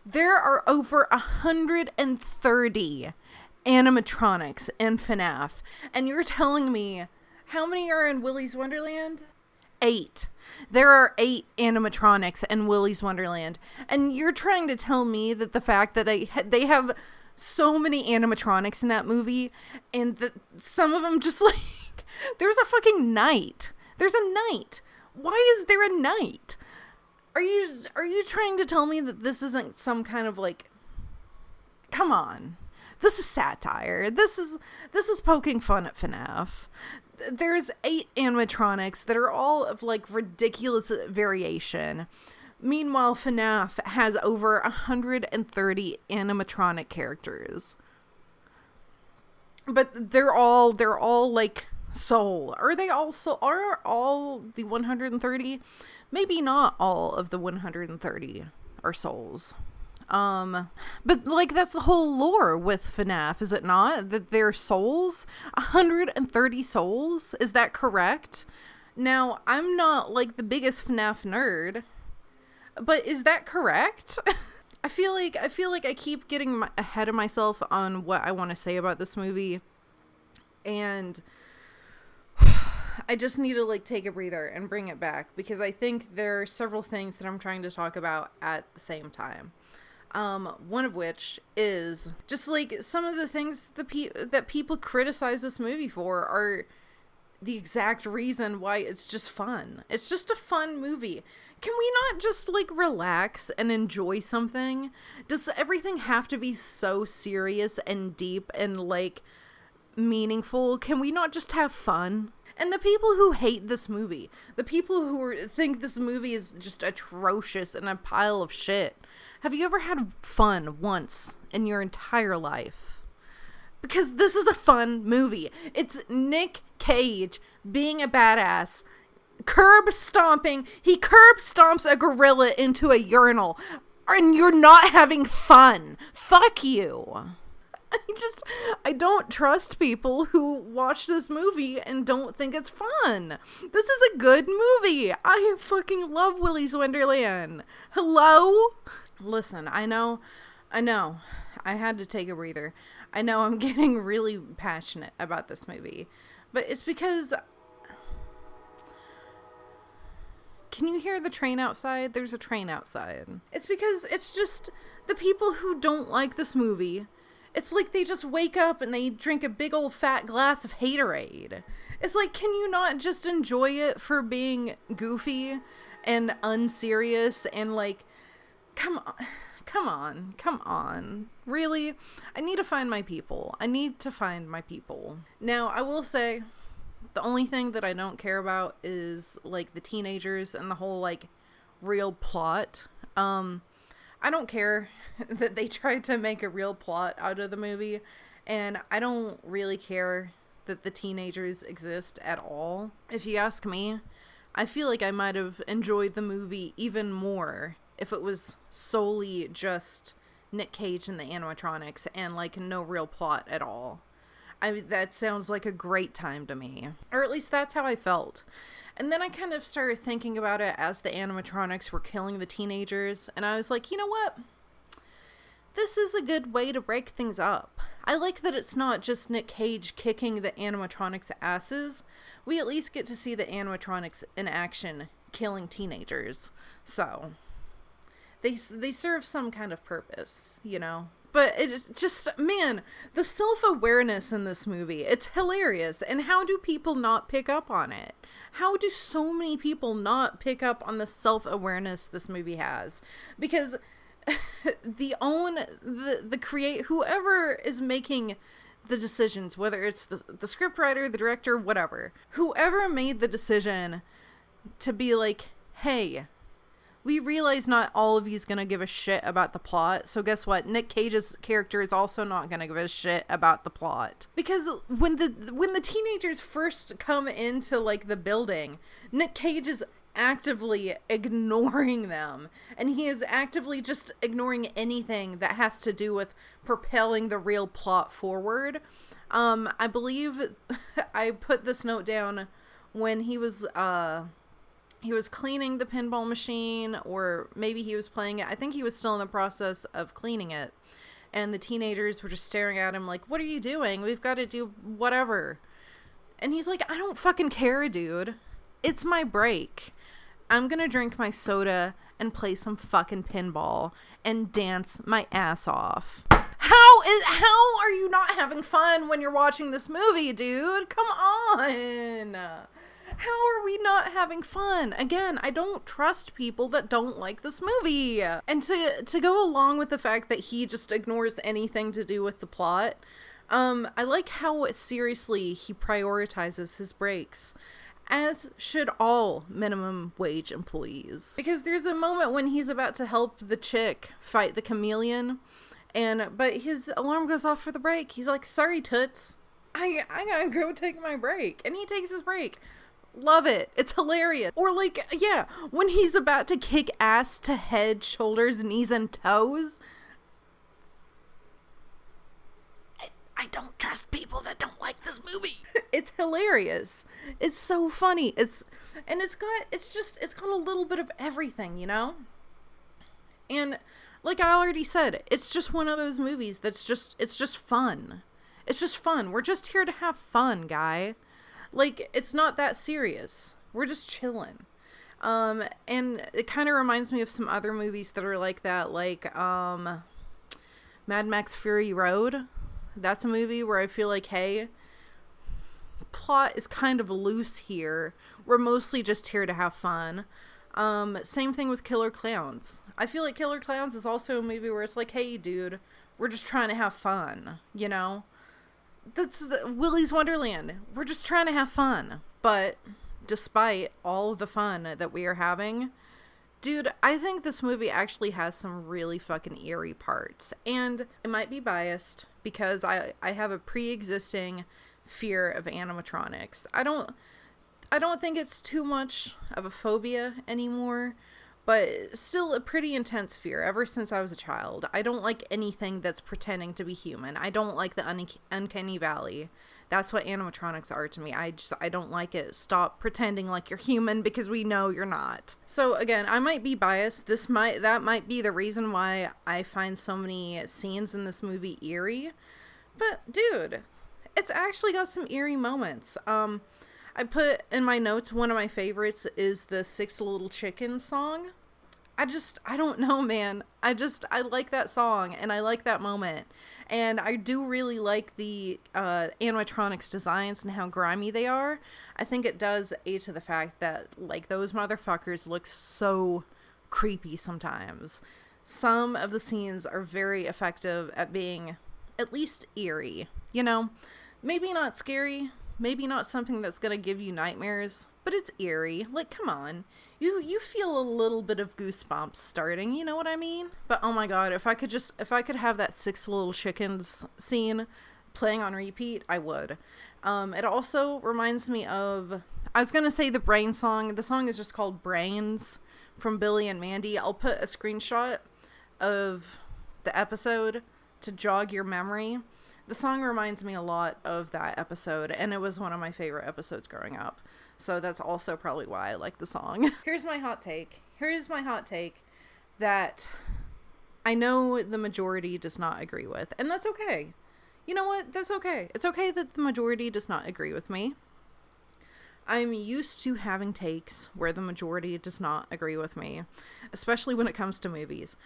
There are over 130 animatronics in FNAF, and you're telling me how many are in Willy's Wonderland? 8. There are 8 animatronics in Willy's Wonderland, and you're trying to tell me that the fact that they have so many animatronics in that movie, and that some of them just, like, there's a fucking knight. There's a knight. Why is there a knight? Are you trying to tell me that this isn't some kind of, like, come on. This is satire. This is poking fun at FNAF. There's 8 animatronics that are all of, like, ridiculous variation. Meanwhile, FNAF has over 130 animatronic characters. But they're all like soul. Are all the 130? Maybe not all of the 130 are souls. But like that's the whole lore with FNAF, is it not? That they're souls? 130 souls? Is that correct? Now, I'm not like the biggest FNAF nerd, but is that correct? I feel like I keep getting ahead of myself on what I want to say about this movie, and I just need to like take a breather and bring it back, because I think there are several things that I'm trying to talk about at the same time. One of which is just like some of the things that people criticize this movie for are the exact reason why it's just fun. It's just a fun movie. Can we not just like relax and enjoy something? Does everything have to be so serious and deep and like meaningful? Can we not just have fun? And the people who hate this movie, the people who think this movie is just atrocious and a pile of shit, have you ever had fun once in your entire life? Because this is a fun movie. It's Nic Cage being a badass, curb stomping. He curb stomps a gorilla into a urinal, and you're not having fun. Fuck you. I don't trust people who watch this movie and don't think it's fun. This is a good movie. I fucking love Willy's Wonderland. Hello? Listen, I know. I had to take a breather. I know I'm getting really passionate about this movie, but it's because... Can you hear the train outside? There's a train outside. It's because it's just the people who don't like this movie. It's like they just wake up and they drink a big old fat glass of Haterade. It's like, can you not just enjoy it for being goofy and unserious and like, come on. Really? I need to find my people. Now, I will say, the only thing that I don't care about is like the teenagers and the whole like real plot. I don't care that they tried to make a real plot out of the movie, and I don't really care that the teenagers exist at all. If you ask me, I feel like I might have enjoyed the movie even more if it was solely just Nic Cage and the animatronics and like no real plot at all. That sounds like a great time to me. Or at least that's how I felt. And then I kind of started thinking about it as the animatronics were killing the teenagers, and I was like, you know what? This is a good way to break things up. I like that it's not just Nic Cage kicking the animatronics' asses. We at least get to see the animatronics in action killing teenagers. So, they serve some kind of purpose, you know? But it's just, man, the self-awareness in this movie, it's hilarious. And how do people not pick up on it? How do so many people not pick up on the self-awareness this movie has? Because whoever is making the decisions, whether it's the scriptwriter, the director, whatever, whoever made the decision to be like, hey, we realize not all of you's gonna give a shit about the plot, so guess what? Nic Cage's character is also not gonna give a shit about the plot. Because when the teenagers first come into like the building, Nic Cage is actively ignoring them, and he is actively just ignoring anything that has to do with propelling the real plot forward. I believe I put this note down when he was cleaning the pinball machine, or maybe he was playing it. I think he was still in the process of cleaning it. And the teenagers were just staring at him like, what are you doing? We've got to do whatever. And he's like, I don't fucking care, dude. It's my break. I'm gonna drink my soda and play some fucking pinball and dance my ass off. How are you not having fun when you're watching this movie, dude? Come on. How are we not having fun? Again, I don't trust people that don't like this movie. And to go along with the fact that he just ignores anything to do with the plot, I like how seriously he prioritizes his breaks, as should all minimum wage employees. Because there's a moment when he's about to help the chick fight the chameleon, but his alarm goes off for the break. He's like, sorry, toots. I gotta go take my break. And he takes his break. Love it. It's hilarious. Or like, yeah, when he's about to kick ass to head, shoulders, knees, and toes, don't trust people that don't like this movie. It's hilarious. It's so funny. It's got a little bit of everything, you know? And like I already said, it's just one of those movies it's just fun. It's just fun. We're just here to have fun, guy. Like, it's not that serious. We're just chilling. And it kind of reminds me of some other movies that are like that, like, Mad Max Fury Road. That's a movie where I feel like, hey, plot is kind of loose here. We're mostly just here to have fun. Same thing with Killer Clowns. I feel like Killer Clowns is also a movie where it's like, hey, dude, we're just trying to have fun, you know? That's Willy's Wonderland. We're just trying to have fun. But despite all of the fun that we are having, dude, I think this movie actually has some really fucking eerie parts. And it might be biased because I have a pre-existing fear of animatronics. I don't think it's too much of a phobia anymore, but still a pretty intense fear ever since I was a child. I don't like anything that's pretending to be human. I don't like the uncanny valley. That's what animatronics are to me. I don't like it. Stop pretending like you're human because we know you're not. So again, I might be biased. That might be the reason why I find so many scenes in this movie eerie. But dude, it's actually got some eerie moments. I put in my notes, one of my favorites is the Six Little Chickens song. I don't know, man. I like that song and I like that moment. And I do really like the animatronics designs and how grimy they are. I think it does aid to the fact that, like, those motherfuckers look so creepy sometimes. Some of the scenes are very effective at being at least eerie, you know? Maybe not scary. Maybe not something that's gonna give you nightmares, but it's eerie. Like, come on. You feel a little bit of goosebumps starting, you know what I mean? But oh my god, if I could have that Six Little Chickens scene playing on repeat, I would. It also reminds me of, I was gonna say the Brain song. The song is just called Brains from Billy and Mandy. I'll put a screenshot of the episode to jog your memory. The song reminds me a lot of that episode, and it was one of my favorite episodes growing up. So that's also probably why I like the song. Here's my hot take that I know the majority does not agree with, and that's okay. You know what? That's okay. It's okay that the majority does not agree with me. I'm used to having takes where the majority does not agree with me, especially when it comes to movies.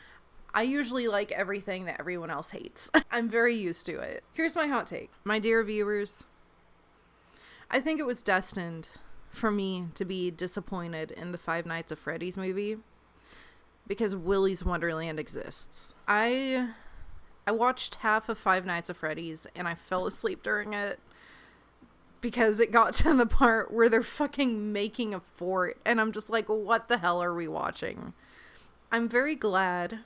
I usually like everything that everyone else hates. I'm very used to it. Here's my hot take. My dear viewers, I think it was destined for me to be disappointed in the Five Nights at Freddy's movie because Willy's Wonderland exists. I watched half of Five Nights at Freddy's and I fell asleep during it because it got to the part where they're fucking making a fort and I'm just like, what the hell are we watching? I'm very glad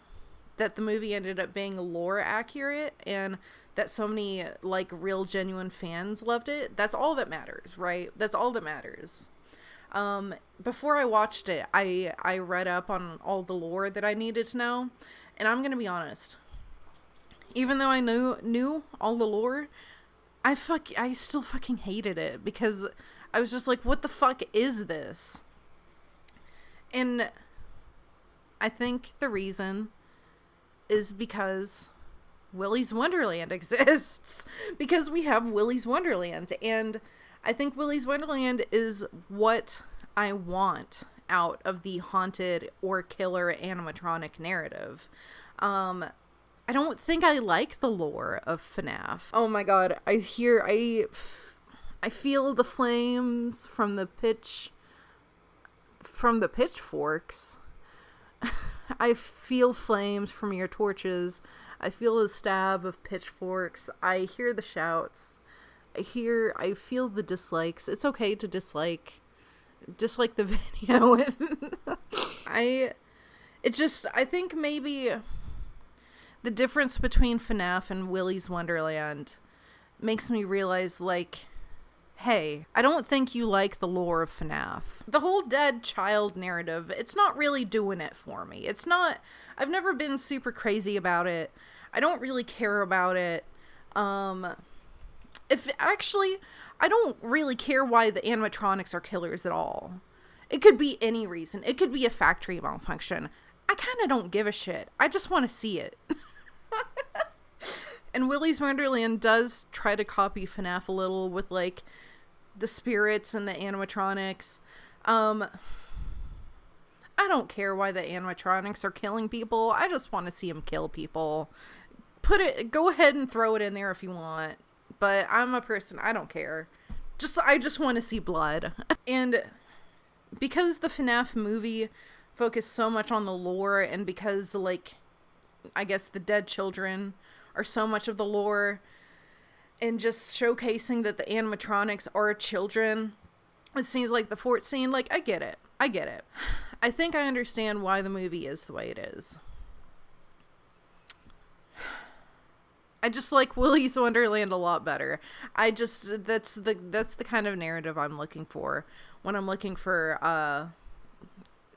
that the movie ended up being lore accurate and that so many, like, real genuine fans loved it. That's all that matters, right? That's all that matters. Before I watched it, I read up on all the lore that I needed to know, and I'm gonna be honest. Even though I knew all the lore, I still fucking hated it because I was just like, what the fuck is this? And I think the reason is because Willy's Wonderland exists. Because we have Willy's Wonderland. And I think Willy's Wonderland is what I want out of the haunted or killer animatronic narrative. I don't think I like the lore of FNAF. Oh my god, I feel the flames from the pitchforks. I feel flames from your torches. I feel the stab of pitchforks. I hear the shouts. I feel the dislikes. It's okay to dislike the video. I think maybe the difference between FNAF and Willy's Wonderland makes me realize, like, hey, I don't think you like the lore of FNAF. The whole dead child narrative, it's not really doing it for me. It's not, I've never been super crazy about it. I don't really care about it. If actually, I don't really care why the animatronics are killers at all. It could be any reason. It could be a factory malfunction. I kind of don't give a shit. I just want to see it. And Willy's Wonderland does try to copy FNAF a little with, like, the spirits and the animatronics. I don't care why the animatronics are killing people. I just want to see them kill people. Go ahead and throw it in there if you want. But I'm a person, I don't care. I just want to see blood. And because the FNAF movie focused so much on the lore, and because, like, I guess the dead children are so much of the lore, and just showcasing that the animatronics are children, it seems like the fort scene, like, I get it. I think I understand why the movie is the way it is. I just like Willy's Wonderland a lot better. That's the kind of narrative I'm looking for when I'm looking for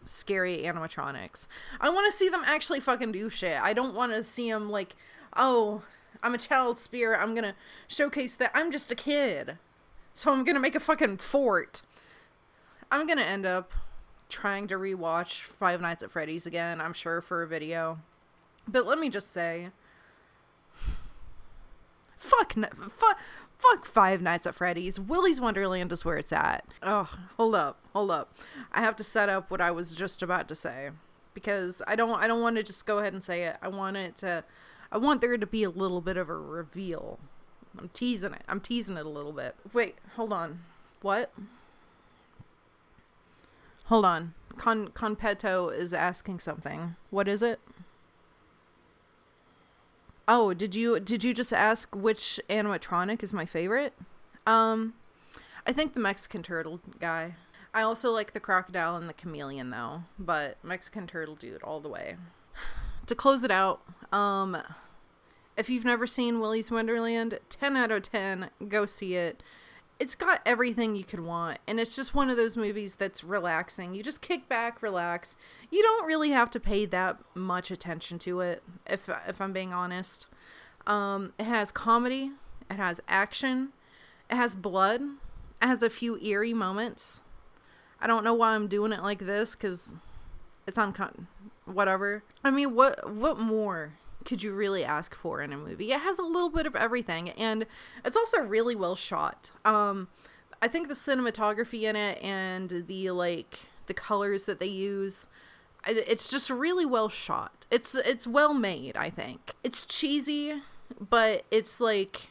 scary animatronics. I want to see them actually fucking do shit. I don't want to see them like, oh, I'm a child spirit. I'm gonna showcase that I'm just a kid, so I'm gonna make a fucking fort. I'm gonna end up trying to rewatch Five Nights at Freddy's again, I'm sure, for a video. But let me just say, fuck Five Nights at Freddy's. Willy's Wonderland is where it's at. Oh, hold up. I have to set up what I was just about to say, because I don't want to just go ahead and say it. I want there to be a little bit of a reveal. I'm teasing it a little bit. Wait, hold on. What? Hold on. Conpeto is asking something. What is it? Oh, did you just ask which animatronic is my favorite? I think the Mexican turtle guy. I also like the crocodile and the chameleon though, but Mexican turtle dude all the way. To close it out, if you've never seen Willy's Wonderland, 10 out of 10, go see it. It's got everything you could want, and it's just one of those movies that's relaxing. You just kick back, relax. You don't really have to pay that much attention to it, if I'm being honest. It has comedy, it has action, it has blood, it has a few eerie moments. I don't know why I'm doing it like this, because it's whatever. I mean, what more could you really ask for in a movie? It has a little bit of everything, and it's also really well shot. I think the cinematography in it and the colors that they use, it's just really well shot. It's well made, I think. It's cheesy, but it's like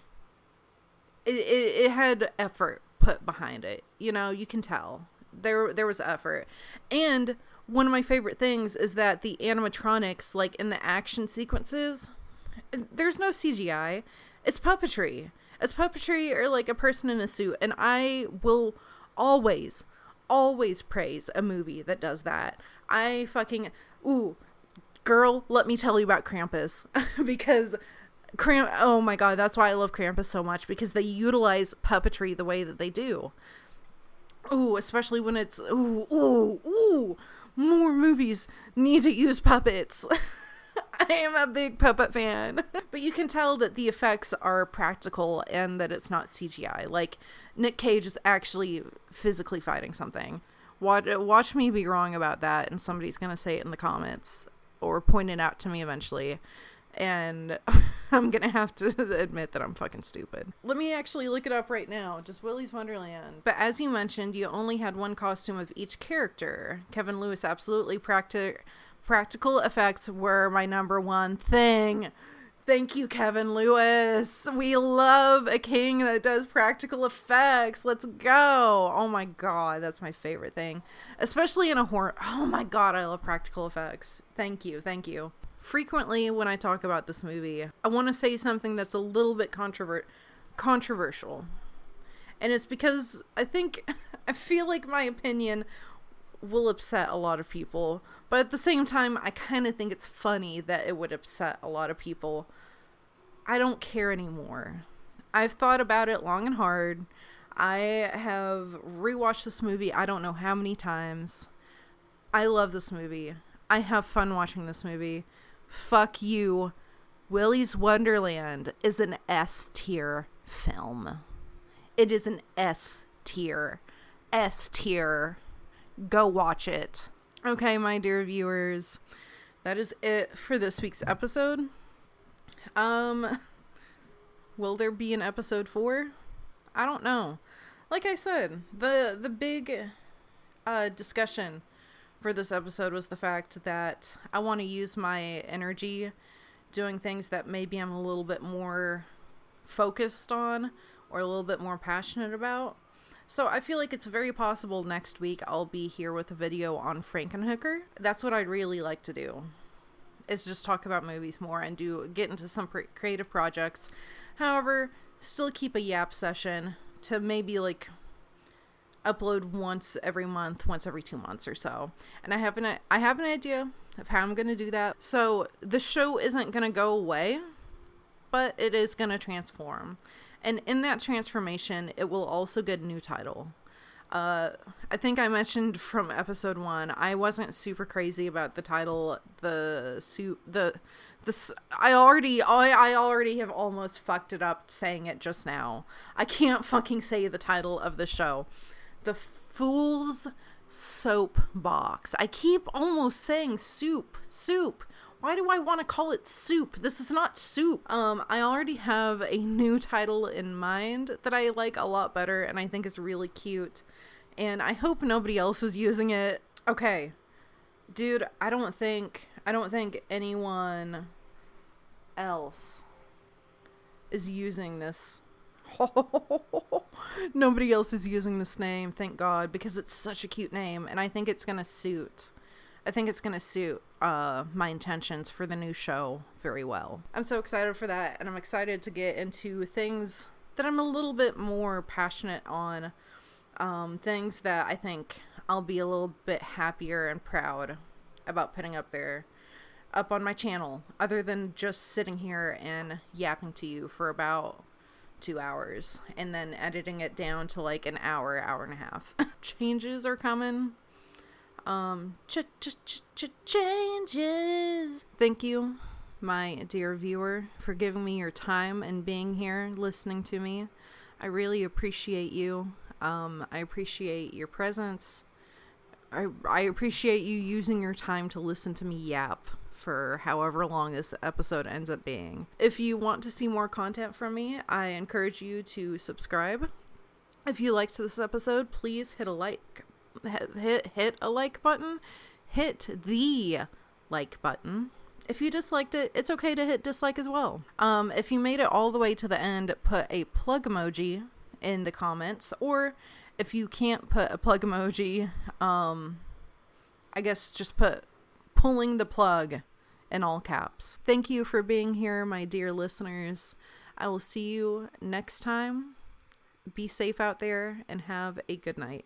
it had effort put behind it. You know, you can tell there was effort. And one of my favorite things is that the animatronics, like in the action sequences, there's no CGI. It's puppetry. It's puppetry, or like a person in a suit. And I will always praise a movie that does that. Girl, let me tell you about Krampus. Because oh my god, that's why I love Krampus so much, because they utilize puppetry the way that they do. Ooh, especially when it's more movies need to use puppets. I am a big puppet fan. But you can tell that the effects are practical and that it's not CGI. Like, Nic Cage is actually physically fighting something. Watch me be wrong about that, and somebody's gonna say it in the comments or point it out to me eventually. And I'm gonna have to admit that I'm fucking stupid. Let me actually look it up right now. Just Willy's Wonderland. But as you mentioned, you only had one costume of each character. Kevin Lewis, absolutely. Practical effects were my number one thing. Thank you, Kevin Lewis. We love a king that does practical effects. Let's go. Oh my god, that's my favorite thing. Especially in a horror. Oh my god, I love practical effects. Thank you. Frequently, when I talk about this movie, I want to say something that's a little bit controversial. And it's because I feel like my opinion will upset a lot of people. But at the same time, I kind of think it's funny that it would upset a lot of people. I don't care anymore. I've thought about it long and hard. I have rewatched this movie I don't know how many times. I love this movie. I have fun watching this movie. Fuck you. Willy's Wonderland is an S-tier film. It is an S tier. S tier. Go watch it. Okay, my dear viewers, that is it for this week's episode. Will there be an episode 4? I don't know. Like I said, the big discussion for this episode was the fact that I want to use my energy doing things that maybe I'm a little bit more focused on or a little bit more passionate about. So I feel like it's very possible next week I'll be here with a video on Frankenhooker. That's what I'd really like to do, is just talk about movies more and get into some creative projects. However, still keep a yap session to maybe like upload once every month, once every 2 months or so. And I have an idea of how I'm going to do that. So the show isn't going to go away, but it is going to transform. And in that transformation, it will also get a new title. I think I mentioned from episode 1, I wasn't super crazy about the title, I already have almost fucked it up saying it just now. I can't fucking say the title of the show. The Fool's Soapbox. I keep almost saying soup. Why do I want to call it soup? This is not soup. I already have a new title in mind that I like a lot better and I think is really cute. And I hope nobody else is using it. Okay. Dude, I don't think anyone else is using this. Nobody else is using this name, thank God, because it's such a cute name and I think it's gonna suit my intentions for the new show very well. I'm so excited for that, and I'm excited to get into things that I'm a little bit more passionate on, things that I think I'll be a little bit happier and proud about putting up on my channel, other than just sitting here and yapping to you for about 2 hours and then editing it down to like an hour and a half. Changes are coming. Changes. Thank you, my dear viewer, for giving me your time and being here listening to me. I really appreciate you. I appreciate your presence. I appreciate you using your time to listen to me yap for however long this episode ends up being. If you want to see more content from me, I encourage you to subscribe. If you liked this episode, please hit a like. Hit a like button. Hit the like button. If you disliked it, it's okay to hit dislike as well. If you made it all the way to the end, put a plug emoji in the comments, or if you can't put a plug emoji, I guess just put pulling the plug in all caps. Thank you for being here, my dear listeners. I will see you next time. Be safe out there and have a good night.